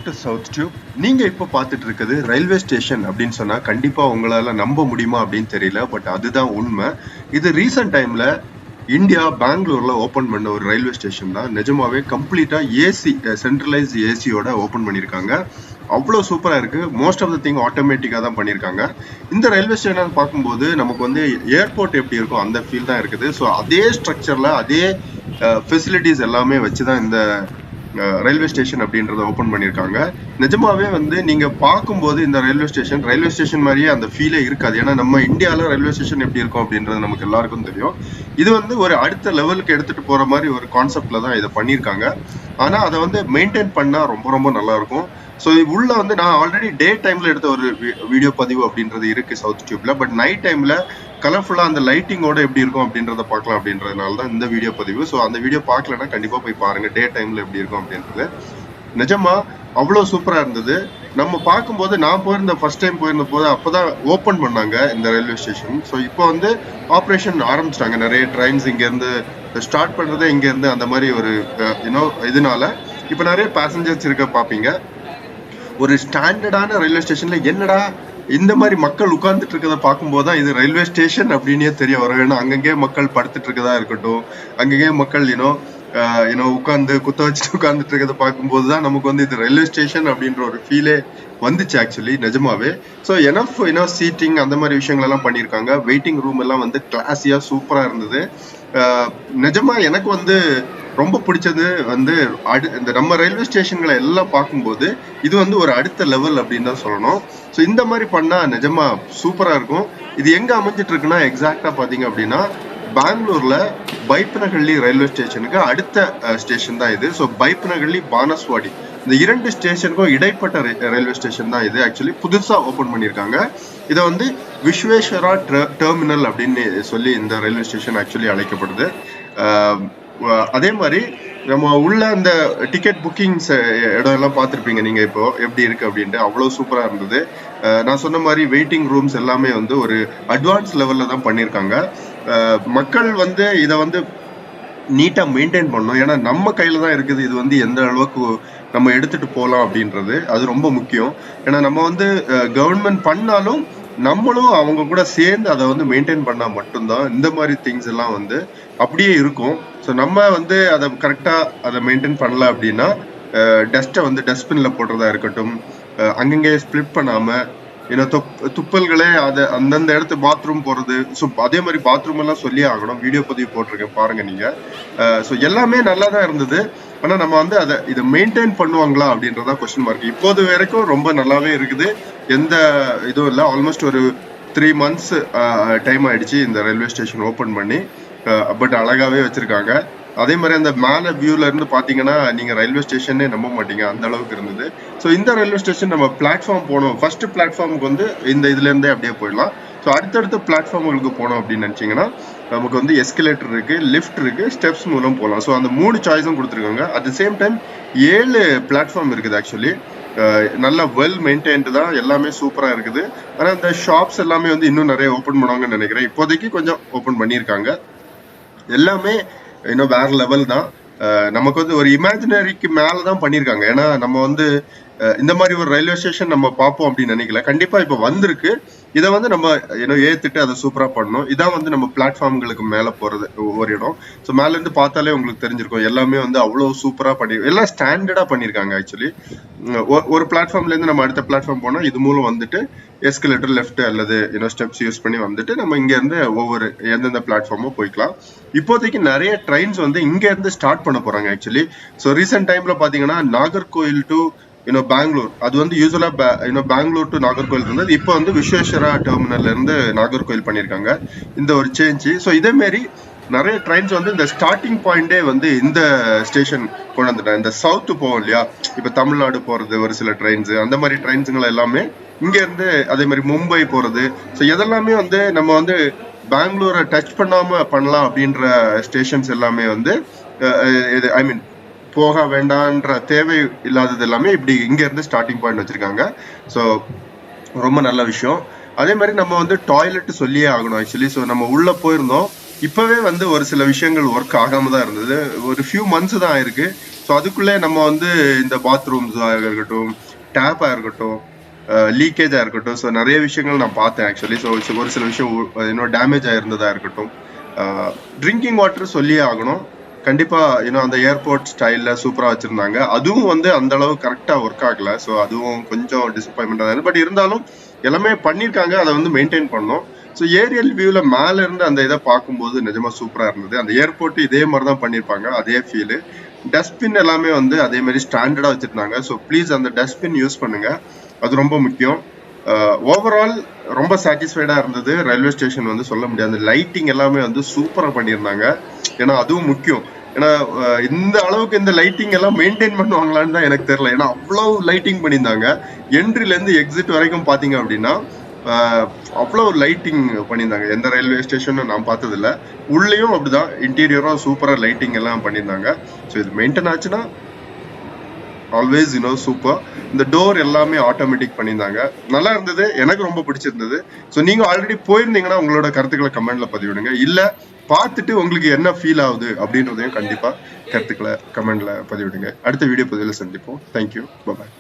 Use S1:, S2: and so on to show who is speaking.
S1: Back to south tube. நீங்க இப்போ பார்த்துட்டு இருக்குது ரயில்வே ஸ்டேஷன் அப்படின்னு சொன்னா கண்டிப்பா உங்களால நம்ப முடியுமா அப்படின்னு தெரியல. பட் அதுதான் உண்மை. இது ரீசன்ட் டைம்ல இந்தியா பெங்களூர்ல ஓபன் பண்ண ஒரு ரயில்வே ஸ்டேஷன் தான். நிஜமாவே கம்ப்ளீட்டா ஏசி, சென்ட்ரலைஸ் ஏசியோட ஓபன் பண்ணிருக்காங்க. அவ்வளவு சூப்பரா இருக்கு. மோஸ்ட் ஆஃப் த திங் ஆட்டோமேட்டிக்கா தான் பண்ணிருக்காங்க. இந்த ரயில்வே ஸ்டேஷன் பார்க்கும்போது நமக்கு வந்து ஏர்போர்ட் எப்படி இருக்கும் அந்த ஃபீல் தான் இருக்குது. ஸோ அதே ஸ்ட்ரக்சர்ல அதே ஃபெசிலிட்டிஸ் எல்லாமே வச்சுதான் இந்த ரயில்வே ஸ்டேஷன் அப்படின்றத ஓபன் பண்ணிருக்காங்க. நிஜமாவே வந்து நீங்க பார்க்கும்போது இந்த ரயில்வே ஸ்டேஷன் மாதிரியே அந்த ஃபீலே இருக்காது. ஏன்னா நம்ம இந்தியால ரயில்வே ஸ்டேஷன் எப்படி இருக்கும் அப்படின்றது நமக்கு எல்லாருக்கும் தெரியும். இது வந்து ஒரு அடுத்த லெவலுக்கு எடுத்துட்டு போற மாதிரி ஒரு கான்செப்ட்ல தான் இதை பண்ணிருக்காங்க. ஆனா அதை வந்து மெயின்டைன் பண்ணா ரொம்ப ரொம்ப நல்லா இருக்கும். ஸோ உள்ள வந்து நான் ஆல்ரெடி டே டைம்ல எடுத்த ஒரு வீடியோ பதிவு அப்படின்றது இருக்கு சவுத் டியூப்ல. பட் நைட் டைம்ல கலர்ஃபுல்லா அந்த லைட்டிங்கோட எப்படி இருக்கும் அப்படின்றத பார்க்கலாம் அப்படின்றதுனால தான் இந்த வீடியோ பதிவு. ஸோ அந்த வீடியோ பார்க்கலன்னா கண்டிப்பா போய் பாருங்க டே டைம்ல எப்படி இருக்கும் அப்படின்றது. நிஜமா அவ்வளோ சூப்பரா இருந்தது. நம்ம பார்க்கும்போது நான் போயிருந்த ஃபர்ஸ்ட் டைம் போயிருந்த போது அப்பதான் ஓப்பன் பண்ணாங்க இந்த ரயில்வே ஸ்டேஷன். ஸோ இப்போ வந்து ஆப்ரேஷன் ஆரம்பிச்சிட்டாங்க. நிறைய ட்ரெயின்ஸ் இங்க இருந்து ஸ்டார்ட் பண்றதே இங்க இருந்து அந்த மாதிரி ஒரு இதனால இப்போ நிறைய பேசஞ்சர்ஸ் இருக்க பார்ப்பீங்க. ஒரு ஸ்டாண்டர்டான ரயில்வே ஸ்டேஷன்ல என்னடா இந்த மாதிரி மக்கள் உட்கார்ந்துட்டு இருக்கதை பார்க்கும்போது தான் இது ரயில்வே ஸ்டேஷன் அப்படின்னே தெரிய வரும். ஏன்னா அங்கங்கே மக்கள் படுத்துட்டு இருக்கதா இருக்கட்டும், அங்கங்கே மக்கள் உட்காந்து குத்த வச்சுட்டு உட்கார்ந்துட்டு இருக்கதை பார்க்கும்போது தான் நமக்கு வந்து இது ரயில்வே ஸ்டேஷன் அப்படின்ற ஒரு ஃபீலே வந்துச்சு ஆக்சுவலி நிஜமாவே. ஸோ எனஃப் சீட்டிங் அந்த மாதிரி விஷயங்கள் எல்லாம் பண்ணியிருக்காங்க. வெயிட்டிங் ரூம் எல்லாம் வந்து கிளாஸியா சூப்பரா இருந்தது. நிஜமா எனக்கு வந்து ரொம்ப பிடிச்சது வந்து இந்த நம்ம ரயில்வே ஸ்டேஷன்களை எல்லாம் பார்க்கும்போது இது வந்து ஒரு அடுத்த லெவல் அப்படின்னு தான் சொல்லணும். ஸோ இந்த மாதிரி பண்ணா நிஜமா சூப்பரா இருக்கும். இது எங்க அமைஞ்சிட்டு இருக்குன்னா எக்ஸாக்டா பாத்தீங்க அப்படின்னா பெங்களூர்ல பைப்பனஹள்ளி ரயில்வே ஸ்டேஷனுக்கு அடுத்த ஸ்டேஷன் தான் இது. ஸோ பைப்பனஹள்ளி பானஸ்வாடி இந்த இரண்டு ஸ்டேஷனுக்கும் இடைப்பட்ட ரயில்வே ஸ்டேஷன் தான் இது. ஆக்சுவலி புதுசா ஓபன் பண்ணியிருக்காங்க. இதை வந்து விஸ்வேஸ்வரா டெர்மினல் அப்படின்னு சொல்லி இந்த ரயில்வே ஸ்டேஷன் ஆக்சுவலி அழைக்கப்படுது. அதே மாதிரி நம்ம உள்ள அந்த டிக்கெட் புக்கிங்ஸ் இடம் எல்லாம் பார்த்துருப்பீங்க நீங்க இப்போ எப்படி இருக்கு அப்படின்ட்டு. அவ்வளவு சூப்பரா இருந்தது. நான் சொன்ன மாதிரி வெயிட்டிங் ரூம்ஸ் எல்லாமே வந்து ஒரு அட்வான்ஸ் லெவல்ல தான் பண்ணியிருக்காங்க. மக்கள் வந்து இதை வந்து நீட்டா மெயின்டைன் பண்ணணும். ஏன்னா நம்ம கையில தான் இருக்குது இது வந்து எந்த அளவுக்கு நம்ம எடுத்துட்டு போகலாம் அப்படின்றது. அது ரொம்ப முக்கியம். ஏன்னா நம்ம வந்து கவர்மெண்ட் பண்ணாலும் நம்மளும் அவங்க கூட சேர்ந்து அதை வந்து மெயின்டைன் பண்ணா மட்டும்தான் இந்த மாதிரி திங்ஸ் எல்லாம் வந்து அப்படியே இருக்கும். ஸோ நம்ம வந்து அதை கரெக்டா அதை மெயின்டைன் பண்ணல அப்படின்னா டஸ்ட்டை வந்து டஸ்ட்பின்ல போடுறதா இருக்கட்டும், அங்கங்கே ஸ்பிளிட் பண்ணாம துப்பல்களே அதை அந்தந்த இடத்து பாத்ரூம் போறது. ஸோ அதே மாதிரி பாத்ரூம் எல்லாம் சொல்லி ஆகணும். வீடியோ பதிவு போட்டிருக்கேன் பாருங்க நீங்க. ஸோ எல்லாமே நல்லா தான் இருந்தது. ஆனா நம்ம வந்து இதை மெயின்டைன் பண்ணுவாங்களா அப்படின்றதா கொஸ்டின் மார்க். இப்போது வரைக்கும் ரொம்ப நல்லாவே இருக்குது. எந்த இதுவும் இல்லை. ஆல்மோஸ்ட் ஒரு 3 months டைம் ஆயிடுச்சு இந்த ரயில்வே ஸ்டேஷன் ஓபன் பண்ணி. பட் அழகாவே வச்சிருக்காங்க. அதே மாதிரி அந்த மேல வியூல இருந்து பாத்தீங்கன்னா நீங்க ரயில்வே ஸ்டேஷனே நம்ப மாட்டீங்க, அந்த அளவுக்கு இருந்தது. ஸோ இந்த ரயில்வே ஸ்டேஷன் நம்ம பிளாட்ஃபார்ம் போனோம். ஃபர்ஸ்ட் பிளாட்ஃபார்முக்கு வந்து இந்த இதுல இருந்தே அப்படியே போயிடலாம். ஸோ அடுத்தடுத்த பிளாட்ஃபார்முக்கு போனோம் அப்படின்னு நினைச்சீங்கன்னா நமக்கு வந்து எஸ்கலேட்டர் இருக்கு, லிஃப்ட் இருக்கு, ஸ்டெப்ஸ் மூலம் போகலாம். ஸோ அந்த 3 சாய்ஸும் கொடுத்துருக்காங்க. At the same time 7 platform இருக்குது. ஆக்சுவலி நல்லா வெல் மெயின்டைன்டு தான், எல்லாமே சூப்பரா இருக்குது. ஆனா இந்த ஷாப்ஸ் எல்லாமே வந்து இன்னும் நிறைய ஓபன் பண்ணுவாங்கன்னு நினைக்கிறேன். இப்போதைக்கு கொஞ்சம் ஓபன் பண்ணியிருக்காங்க. எல்லாமே இன்னும் வேற லெவல் தான். நமக்கு வந்து ஒரு இமேஜினரிக்கு மேலதான் பண்ணியிருக்காங்க. ஏன்னா நம்ம வந்து இந்த மாதிரி ஒரு ரயில்வே ஸ்டேஷன் நம்ம பார்ப்போம் அப்படின்னு நினைக்கல. கண்டிப்பா இப்ப வந்திருக்கு. இதை வந்து நம்ம ஏத்துட்டு அதை சூப்பரா பண்ணணும். இதான் வந்து நம்ம பிளாட்ஃபார்ம்களுக்கு மேல போறது ஒவ்வொரு இடம். ஸோ மேல இருந்து பார்த்தாலே உங்களுக்கு தெரிஞ்சிருக்கும். எல்லாமே வந்து அவ்வளவு சூப்பரா எல்லாம் ஸ்டாண்டர்டா பண்ணிருக்காங்க. ஆக்சுவலி ஒரு பிளாட்ஃபார்ம்ல இருந்து நம்ம அடுத்த பிளாட்ஃபார்ம் போனா இது மூலம் வந்துட்டு எஸ்கலேட்டர் லெஃப்ட் அல்லது ஸ்டெப்ஸ் யூஸ் பண்ணி வந்துட்டு நம்ம இங்க இருந்து ஒவ்வொரு எந்தெந்த பிளாட்ஃபார்மோ போய்க்கலாம். இப்போதைக்கு நிறைய ட்ரெயின்ஸ் வந்து இங்க இருந்து ஸ்டார்ட் பண்ண போறாங்க. ஆக்சுவலி ஸோ ரீசெண்ட் டைம்ல பாத்தீங்கன்னா நாகர்கோயில் டு பெங்களூர், அது வந்து யூஸ்வலா பெங்களூர் டு நாகர்கோயில் இருந்தது. இப்போ வந்து விஸ்வேஸ்வரா டெர்மினல்ல இருந்து நாகர்கோயில் பண்ணிருக்காங்க இந்த ஒரு சேஞ்ச். ஸோ இதே மாதிரி நிறைய ட்ரெயின்ஸ் வந்து இந்த ஸ்டார்டிங் பாயிண்டே வந்து இந்த ஸ்டேஷன் கொண்டு வந்துட்டாங்க. இந்த சவுத்து போவோம் இல்லையா, இப்ப தமிழ்நாடு போறது ஒரு சில ட்ரெயின்ஸ், அந்த மாதிரி ட்ரெயின்ஸுங்களை எல்லாமே இங்க இருந்து, அதே மாதிரி மும்பை போறது. ஸோ இதெல்லாமே வந்து நம்ம வந்து பெங்களூரை டச் பண்ணாம பண்ணலாம் அப்படின்ற ஸ்டேஷன்ஸ் எல்லாமே வந்து ஐ மீன் போக வேண்டான்ற தேவை இல்லாதது எல்லாமே இப்படி இங்க இருந்து ஸ்டார்டிங் பாயிண்ட் வச்சிருக்காங்க. ஸோ ரொம்ப நல்ல விஷயம். அதே மாதிரி நம்ம வந்து டாய்லெட் சொல்லியே ஆகணும். ஆக்சுவலி ஸோ நம்ம உள்ள போயிருந்தோம். இப்பவே வந்து ஒரு சில விஷயங்கள் ஒர்க் ஆகாம தான் இருந்தது. ஒரு ஃபியூ மந்த்ஸ் தான் ஆயிருக்கு. ஸோ அதுக்குள்ளே நம்ம வந்து இந்த பாத்ரூம்ஸா இருக்கட்டும், டேப்பா இருக்கட்டும், லீக்கேஜா இருக்கட்டும், ஸோ நிறைய விஷயங்கள் நான் பார்த்தேன் ஆக்சுவலி. ஸோ ஒரு சில விஷயம் இன்னும் டேமேஜ் ஆயிருந்ததா இருக்கட்டும். ட்ரிங்கிங் வாட்டர் சொல்லியே ஆகணும். கண்டிப்பா இன்னும் அந்த ஏர்போர்ட் ஸ்டைல்ல சூப்பரா வச்சிருந்தாங்க. அதுவும் வந்து அந்த அளவு கரெக்டா ஒர்க் ஆகல. ஸோ அதுவும் கொஞ்சம் டிசப்பாயின்மெண்டா இருந்தது. பட் இருந்தாலும் எல்லாமே பண்ணிருக்காங்க. அதை வந்து மெயின்டைன் பண்ணோம். ஸோ ஏரியல் வியூல மேல இருந்து அந்த இதை பார்க்கும்போது நிஜமா சூப்பரா இருந்தது. அந்த ஏர்போர்ட் இதே மாதிரி தான் பண்ணிருப்பாங்க, அதே ஃபீல். டஸ்ட்பின் எல்லாமே வந்து அதே மாதிரி ஸ்டாண்டர்டா வச்சிருந்தாங்க. ஸோ ப்ளீஸ் அந்த டஸ்ட்பின் யூஸ் பண்ணுங்க, அது ரொம்ப முக்கியம். ஓவரால் ரொம்ப சாட்டிஸ்ஃபைடா இருந்தது. ரயில்வே ஸ்டேஷன் வந்து சொல்ல முடியாது. லைட்டிங் எல்லாமே வந்து சூப்பரா பண்ணியிருந்தாங்க. ஏன்னா அதுவும் முக்கியம். ஏன்னா இந்த அளவுக்கு இந்த லைட்டிங் எல்லாம் மெயின்டைன் பண்ணுவாங்களான்னு தான் எனக்கு தெரியல. ஏன்னா அவ்வளவு லைட்டிங் பண்ணியிருந்தாங்க. என்ட்ரில இருந்து எக்ஸிட் வரைக்கும் பாத்தீங்க அப்படின்னா அவ்வளவு லைட்டிங் பண்ணியிருந்தாங்க. எந்த ரயில்வே ஸ்டேஷனும் நான் பார்த்தது இல்ல. உள்ளேயும் அப்படிதான், இன்டீரியரும் சூப்பரா லைட்டிங் எல்லாம் பண்ணியிருந்தாங்க. ஸோ இது மெயின்டைன் ஆச்சுன்னா ஆல்வேஸ் சூப்பர். இந்த டோர் எல்லாமே ஆட்டோமேட்டிக் பண்ணியிருந்தாங்க. நல்லா இருந்தது, எனக்கு ரொம்ப பிடிச்சிருந்தது. ஸோ நீங்க ஆல்ரெடி போயிருந்தீங்கன்னா உங்களோட கருத்துக்களை கமெண்ட்ல பதிவிடுங்க. இல்ல பார்த்துட்டு உங்களுக்கு என்ன ஃபீல் ஆகுது அப்படின்றதையும் கண்டிப்பா கருத்துக்களை கமெண்ட்ல பதிவிடுங்க. அடுத்த வீடியோ பதிவில் சந்திப்போம். தேங்க்யூ, பாய்.